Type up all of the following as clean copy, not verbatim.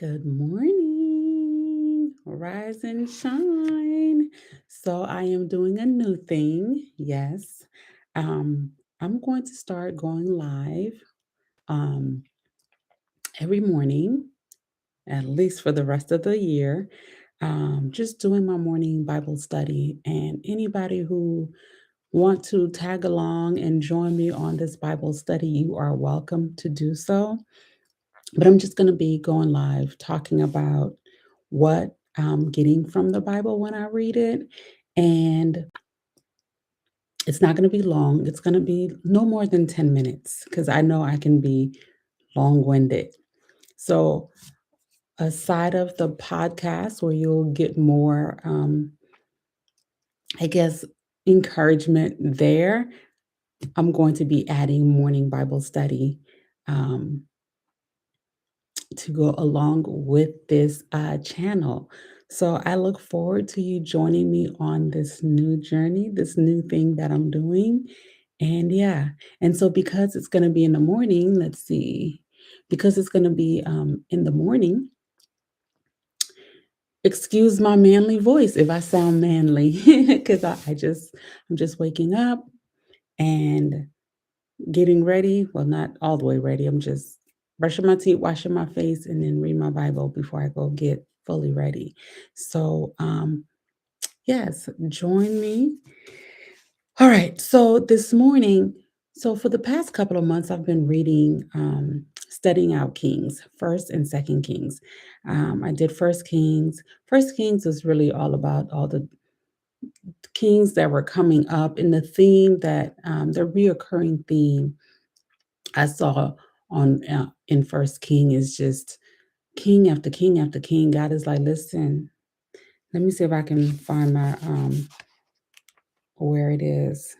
Good morning, rise and shine. So, I am doing a new thing. Yes. I'm going to start going live um, every morning, at least for the rest of the year. Just doing my morning Bible study. And anybody who want to tag along and join me on this Bible study, you are welcome to do so. But I'm just going to be going live talking about what I'm getting from the Bible when I read it. And it's not going to be long. It's going to be no more than 10 minutes because I know I can be long winded. So, aside of the podcast where you'll get more, I guess, encouragement there, I'm going to be adding morning Bible study. Um, to go along with this channel. So I look forward to you joining me on this new journey, this new thing that I'm doing. And yeah, and so because it's going to be in the morning, let's see, because it's going to be in the morning, excuse my manly voice if I sound manly, because I'm just waking up and getting ready. Well, not all the way ready. I'm just brushing my teeth, washing my face, and then read my Bible before I go get fully ready. So, yes, join me. All right. So this morning, so for the past couple of months, I've been reading, studying out Kings, First and Second Kings. I did First Kings. First Kings is really all about all the kings that were coming up, and the theme that the reoccurring theme I saw on in First King is just king after king after king. God is like, listen, let me see if I can find my where it is.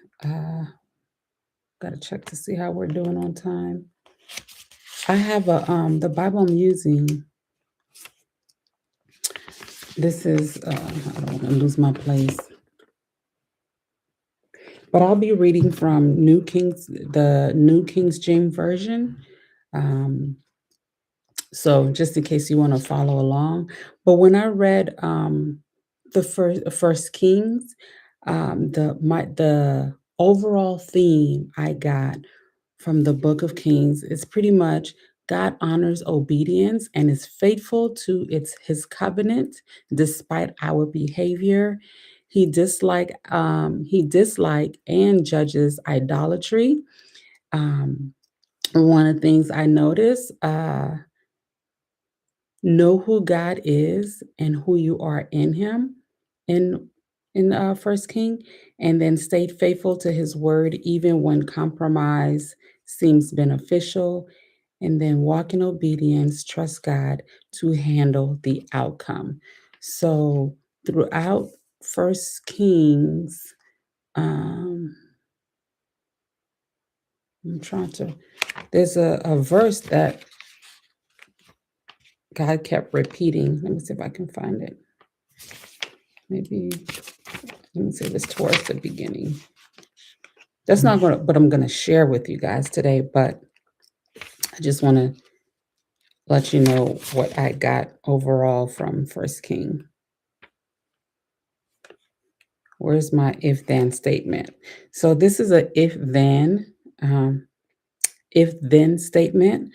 Gotta check to see how we're doing on time. I have a the Bible I'm using. This is I don't want to lose my place, but I'll be reading from the New King's James version. Um, So just in case you want to follow along. But when I read the first Kings, the overall theme I got from the book of Kings is pretty much God honors obedience and is faithful to his covenant despite our behavior. He dislike and judges idolatry. Um, One of the things I noticed, know who God is and who you are in Him in First King, and then stay faithful to His word even when compromise seems beneficial, and then walk in obedience, trust God to handle the outcome. So throughout First Kings, um, I'm trying to. There's a verse that God kept repeating. Let me see if I can find it. Maybe let me see if it's towards the beginning. That's not going to, but I'm going to share with you guys today. But I just want to let you know what I got overall from First King. Where's my if then statement? So this is a if then statement.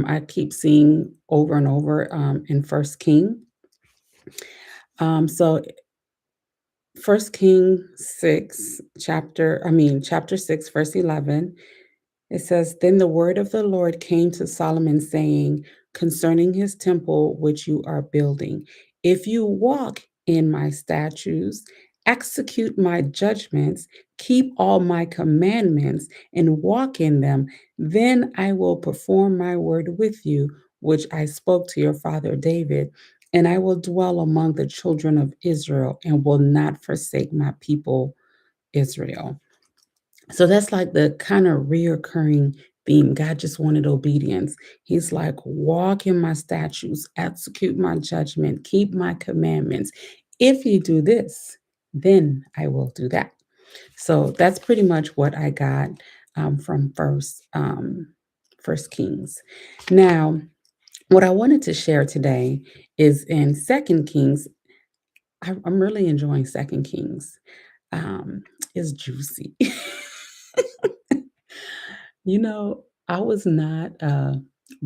I keep seeing over and over in First King. So First King 6 chapter 6 verse 11. It says, Then the word of the Lord came to Solomon, saying, concerning his temple which you are building, if you walk in my statutes, execute my judgments, keep all my commandments, and walk in them, then I will perform my word with you, which I spoke to your father David, and I will dwell among the children of Israel and will not forsake my people Israel. So that's like the kind of reoccurring theme. God just wanted obedience. He's like, walk in my statutes, execute my judgment, keep my commandments. If you do this, then I will do that. So that's pretty much what I got from First Kings. Now, What I wanted to share today is in Second Kings. I'm really enjoying Second Kings. It's juicy. I was not a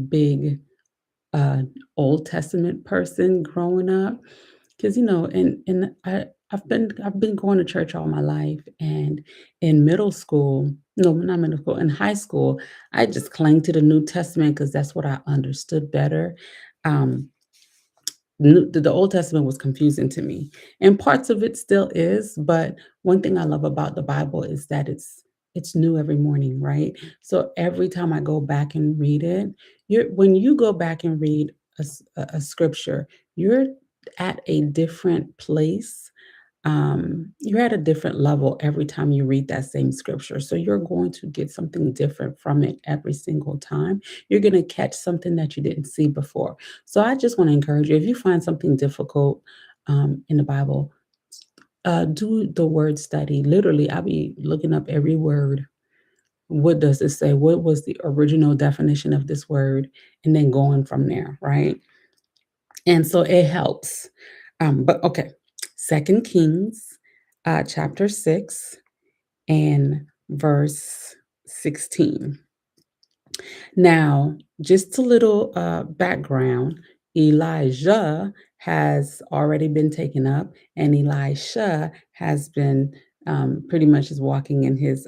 big uh, Old Testament person growing up, because I've been going to church all my life, and in middle school, no, not middle school, in high school, I just clung to the New Testament because that's what I understood better. Um, the Old Testament was confusing to me, and parts of it still is. But one thing I love about the Bible is that it's new every morning, right? So every time I go back and read it, when you go back and read a scripture, you're at a different place. You're at a different level every time you read that same scripture. So you're going to get something different from it every single time. You're going to catch something that you didn't see before. So I just want to encourage you, if you find something difficult in the Bible, do the word study. Literally, I'll be looking up every word. What does it say? What was the original definition of this word? And then going from there, right? And so it helps. But okay, Second Kings, chapter 6 and verse 16. Now, just a little background. Elijah has already been taken up, and Elisha has been pretty much is walking in his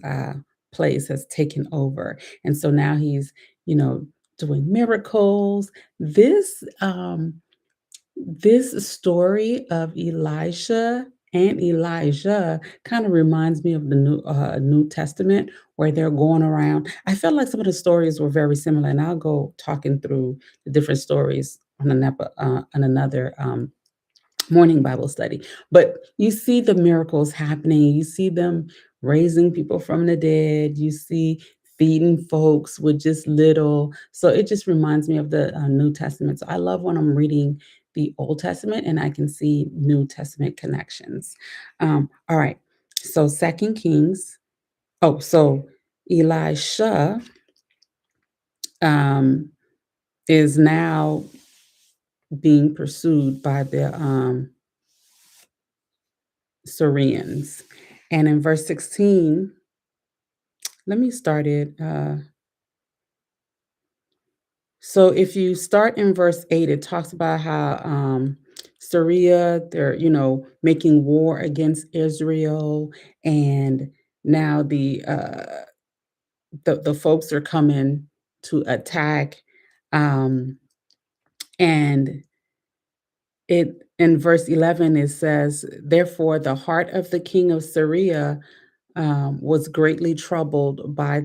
place, has taken over. And so now he's, you know, doing miracles. This story of Elisha and Elijah kind of reminds me of the New Testament, where they're going around. I felt like some of the stories were very similar, and I'll go talking through the different stories on another morning Bible study. But you see the miracles happening. You see them raising people from the dead. You see feeding folks with just little. So it just reminds me of the New Testament. So I love when I'm reading the Old Testament and I can see New Testament connections. All right. So Second Kings. Oh, so Elisha um, is now being pursued by the Syrians. And in verse 16, let me start it. So if you start in verse 8, it talks about how Syria, they're, making war against Israel. And now the folks are coming to attack. Um, and it in verse 11, it says, therefore, the heart of the king of Syria was greatly troubled by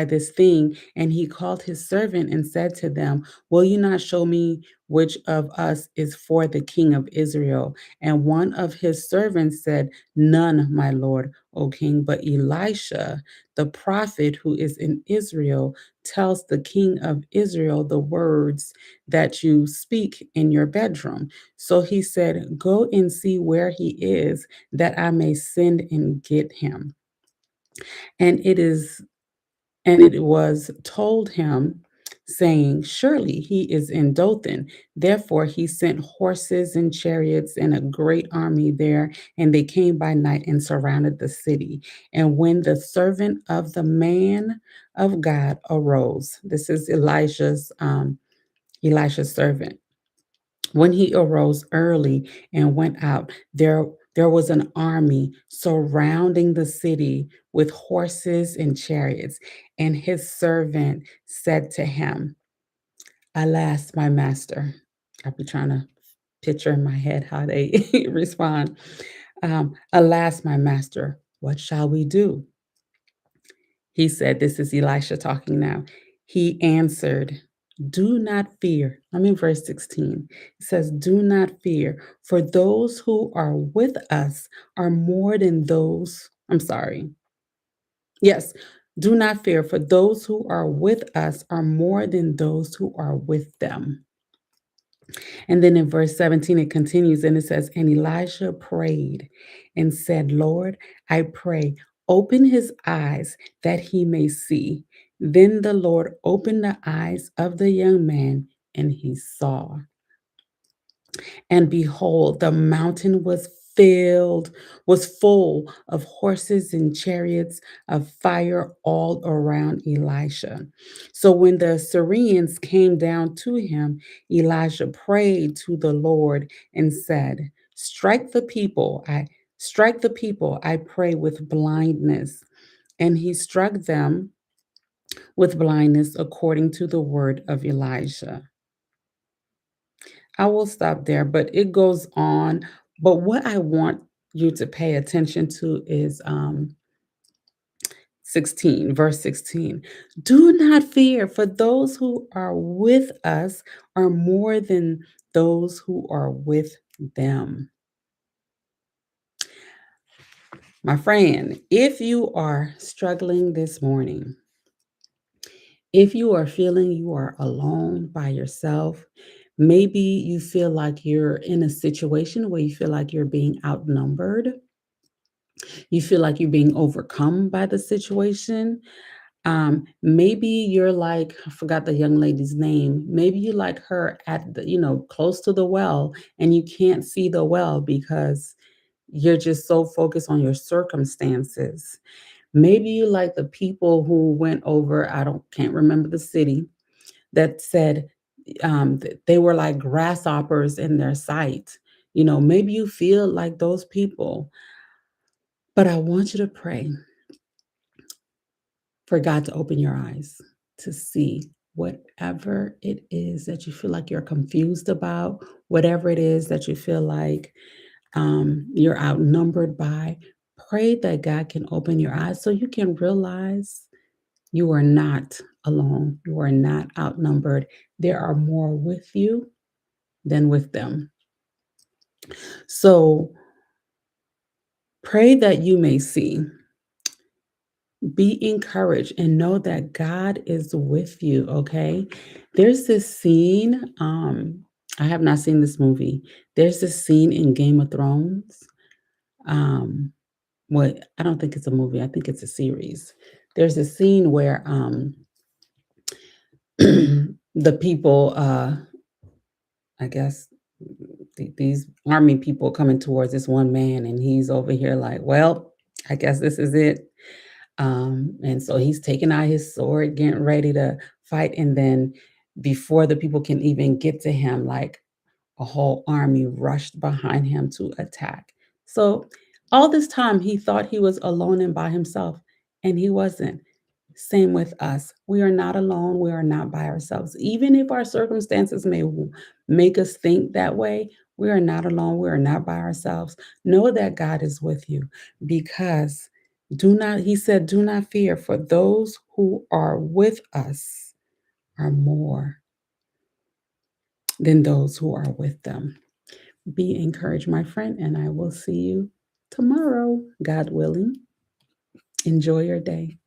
this thing, and he called his servant and said to them, will you not show me which of us is for the king of Israel? And one of his servants said, none, my lord, O king, but Elisha, the prophet who is in Israel, tells the king of Israel the words that you speak in your bedroom. So he said, go and see where he is, that I may send and get him. And it was told him, saying, surely he is in Dothan. Therefore he sent horses and chariots and a great army there, and they came by night and surrounded the city. And when the servant of the man of God arose, this is Elisha's servant. When he arose early and went out, there was an army surrounding the city with horses and chariots. And his servant said to him, alas, my master. I'll be trying to picture in my head how they respond. Alas, my master, what shall we do? He said, this is Elisha talking now. He answered, do not fear. I'm in verse 16. It says, do not fear, for those who are with us are more than those. I'm sorry. Yes, do not fear, for those who are with us are more than those who are with them. And then in verse 17, it continues and it says, and Elijah prayed and said, Lord, I pray, open his eyes that he may see. Then the Lord opened the eyes of the young man, and he saw. And behold, the mountain filled, was full of horses and chariots of fire all around Elisha. So when the Syrians came down to him, Elisha prayed to the Lord and said, strike the people, I pray, with blindness. And he struck them with blindness according to the word of Elijah. I will stop there, but it goes on. But what I want you to pay attention to is 16, verse 16. Do not fear, for those who are with us are more than those who are with them. My friend, if you are struggling this morning, if you are feeling you are alone by yourself, maybe you feel like you're in a situation where you feel like you're being outnumbered, you feel like you're being overcome by the situation. Maybe you're like, I forgot the young lady's name. Maybe you like her at the, close to the well, and you can't see the well because you're just so focused on your circumstances. Maybe you like the people who went over, can't remember the city, that said they were like grasshoppers in their sight. Maybe you feel like those people, but I want you to pray for God to open your eyes to see whatever it is that you feel like you're confused about, whatever it is that you feel like you're outnumbered by. Pray that God can open your eyes so you can realize you are not alone. You are not outnumbered. There are more with you than with them. So pray that you may see. Be encouraged and know that God is with you, okay? There's this scene, I have not seen this movie. There's this scene in Game of Thrones. Um, what I don't think it's a movie, I think it's a series. There's a scene where the people I guess these army people coming towards this one man, and he's over here like, well, I guess this is it. And so he's taking out his sword, getting ready to fight. And then before the people can even get to him, like a whole army rushed behind him to attack. So all this time he thought he was alone and by himself, and he wasn't. Same with us. We are not alone. We are not by ourselves. Even if our circumstances may make us think that way, we are not alone. We are not by ourselves. Know that God is with you because he said, do not fear, for those who are with us are more than those who are with them. Be encouraged, my friend, and I will see you tomorrow, God willing. Enjoy your day.